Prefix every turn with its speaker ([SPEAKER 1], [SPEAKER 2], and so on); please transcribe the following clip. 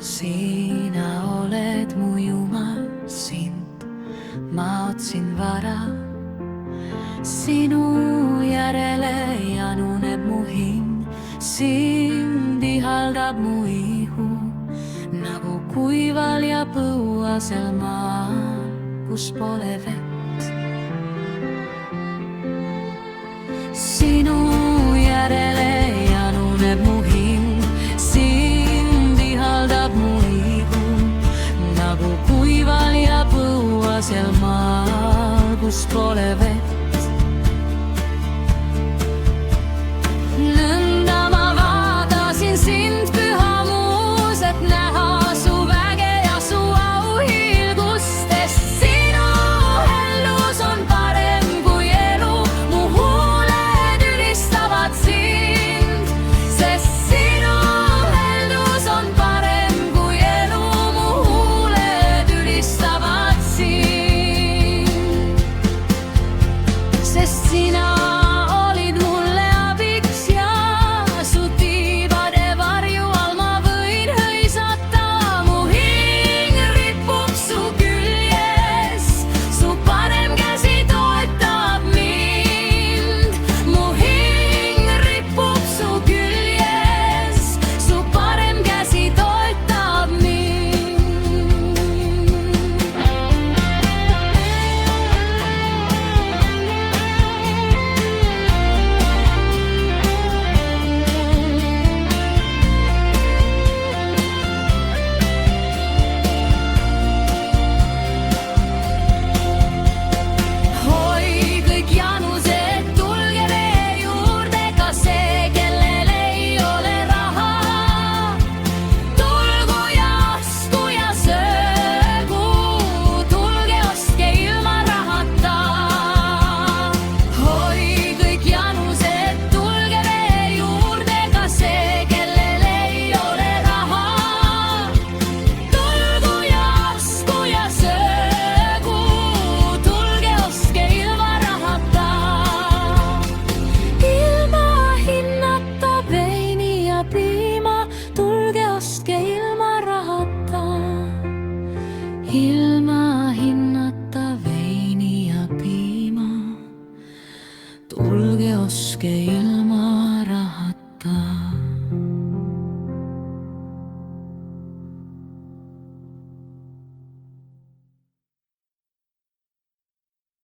[SPEAKER 1] Sinä olet mu Jumal, sind ma otsin vara. Sinu järele januneb mu hing, sind ihaldab mu ihu, nagu kuival ja põuasel maal, kus pole vett. Sinu järele januneb mu hing, sind ihaldab mu ihu, nagu kuival ja põuasel maal, kus pole vett.